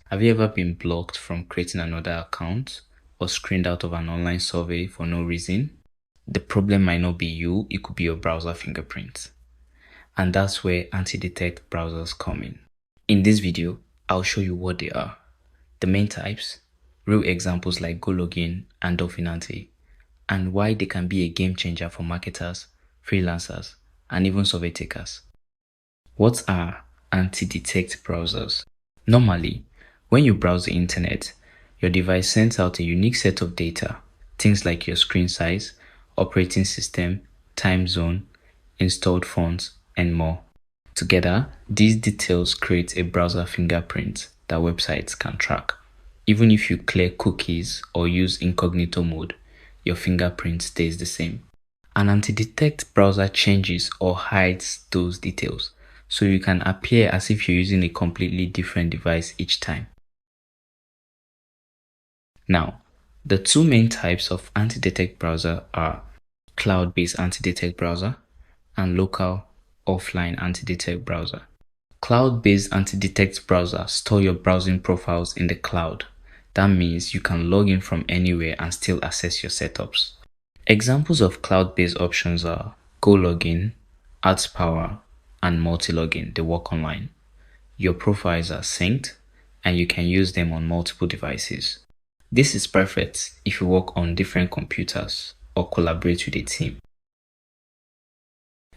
Have you ever been blocked from creating another account or screened out of an online survey for no reason? The problem might not be you, it could be your browser fingerprint. And that's where anti-detect browsers come in. In this video, I'll show you what they are, the main types, real examples like GoLogin and Dolphinante, and why they can be a game changer for marketers, freelancers, and even survey takers. What are anti-detect browsers? Normally, when you browse the internet, your device sends out a unique set of data, things like your screen size, operating system, time zone, installed fonts, and more. Together, these details create a browser fingerprint that websites can track. Even if you clear cookies or use incognito mode, your fingerprint stays the same. An anti-detect browser changes or hides those details, so you can appear as if you're using a completely different device each time. Now, the two main types of anti-detect browser are cloud-based anti-detect browser and local offline anti-detect browser. Cloud-based anti-detect browser store your browsing profiles in the cloud. That means you can log in from anywhere and still access your setups. Examples of cloud-based options are GoLogin, AdSpower, and multi-login. They work online. Your profiles are synced and you can use them on multiple devices. This is perfect if you work on different computers or collaborate with a team.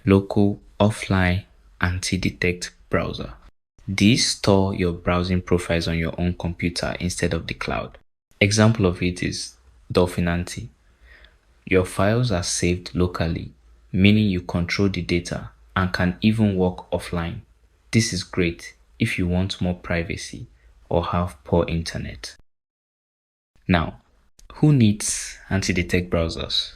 Local offline anti-detect browser. These store your browsing profiles on your own computer instead of the cloud. Example of it is Dolphinante. Your files are saved locally, meaning you control the data and can even work offline. This is great if you want more privacy or have poor internet. Now, who needs anti-detect browsers?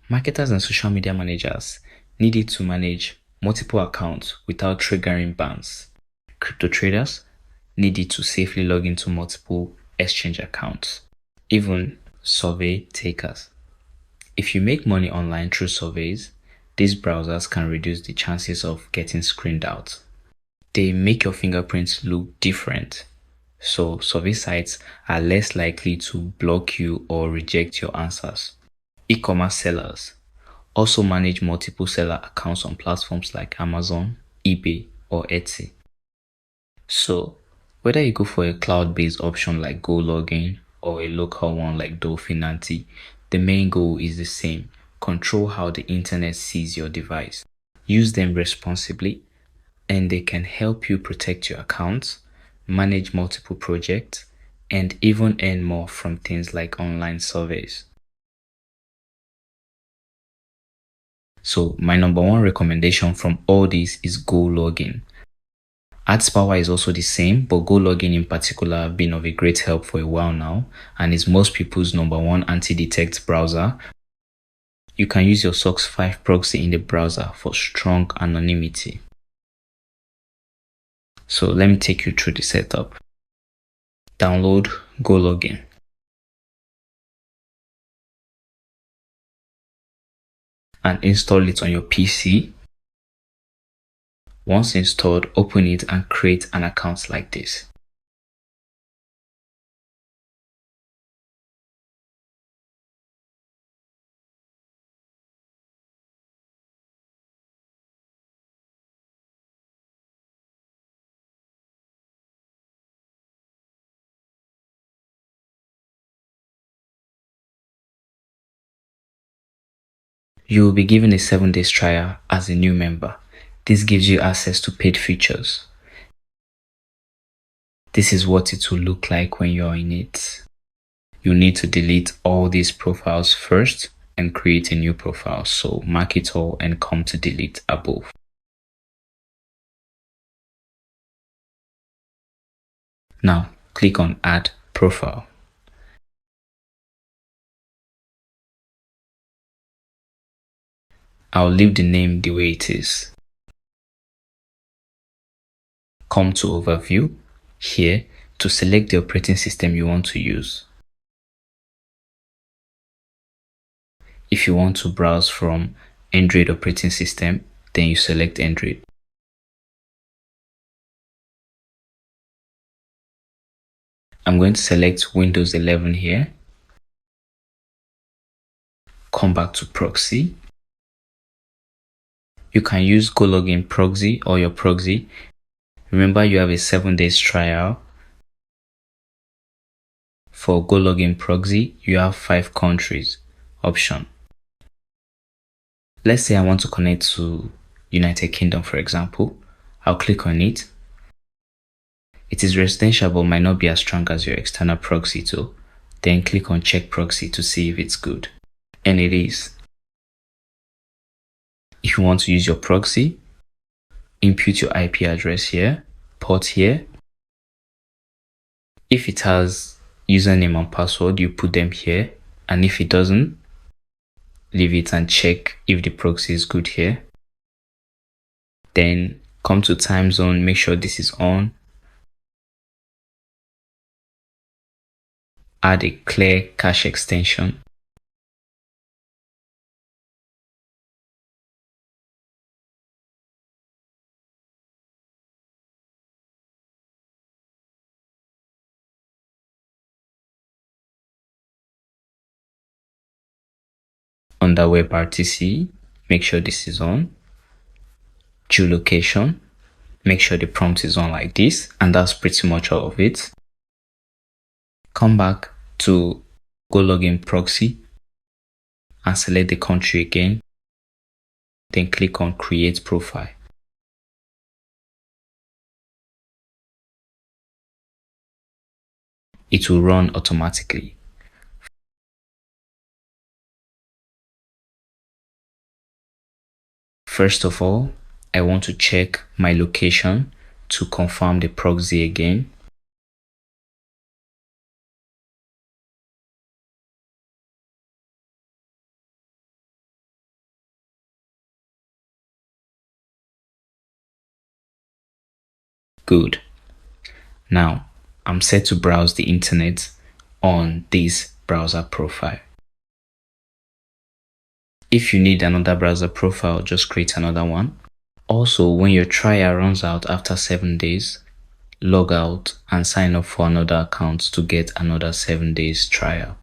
Marketers and social media managers need it to manage multiple accounts without triggering bans. Crypto traders need it to safely log into multiple exchange accounts. Even survey takers. If you make money online through surveys, these browsers can reduce the chances of getting screened out. They make your fingerprints look different, so survey sites are less likely to block you or reject your answers. E-commerce sellers also manage multiple seller accounts on platforms like Amazon, eBay, or Etsy. So, whether you go for a cloud-based option like GoLogin or a local one like Dolphinante, the main goal is the same: control how the internet sees your device. Use them responsibly, and they can help you protect your accounts, manage multiple projects, and even earn more from things like online surveys. So my number one recommendation from all these is GoLogin. AdSpower is also the same, but GoLogin in particular have been of a great help for a while now and is most people's number one anti-detect browser. You can use your socks5 proxy in the browser for strong anonymity. So let me take you through the setup. Download GoLogin. And install it on your PC. Once installed, open it and create an account like this. You will be given a 7 days trial as a new member. This gives you access to paid features. This is what it will look like when you're in it. You need to delete all these profiles first and create a new profile. So mark it all and come to delete above. Now click on add profile. I'll leave the name the way it is. Come to overview here to select the operating system you want to use. If you want to browse from Android operating system, then you select Android. I'm going to select Windows 11 here. Come back to proxy. You can use GoLogin proxy or your proxy. Remember, you have a 7 days trial. For GoLogin proxy, you have 5 countries option. Let's say I want to connect to United Kingdom, for example. I'll click on it. It is residential but might not be as strong as your external proxy tool. Then click on check proxy to see if it's good. And it is. If you want to use your proxy, input your IP address here, port here. If it has username and password, you put them here. And if it doesn't, leave it and check if the proxy is good here. Then come to time zone, make sure this is on. Add a clear cache extension. Under WebRTC, make sure this is on. Geolocation, make sure the prompt is on like this, and that's pretty much all of it. Come back to GoLogin proxy and select the country again. Then click on create profile. It will run automatically. First of all, I want to check my location to confirm the proxy again. Good. Now, I'm set to browse the internet on this browser profile. If you need another browser profile, just create another one. Also, when your trial runs out after 7 days, log out and sign up for another account to get another 7 days trial.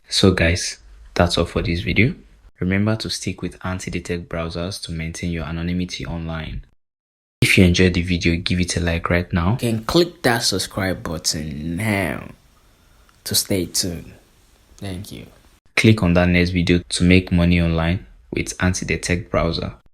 So guys, that's all for this video. Remember to stick with Antidetect browsers to maintain your anonymity online. If you enjoyed the video, give it a like right now. You can click that subscribe button now to stay tuned. Thank you. Click on that next video to make money online with Antidetect browser.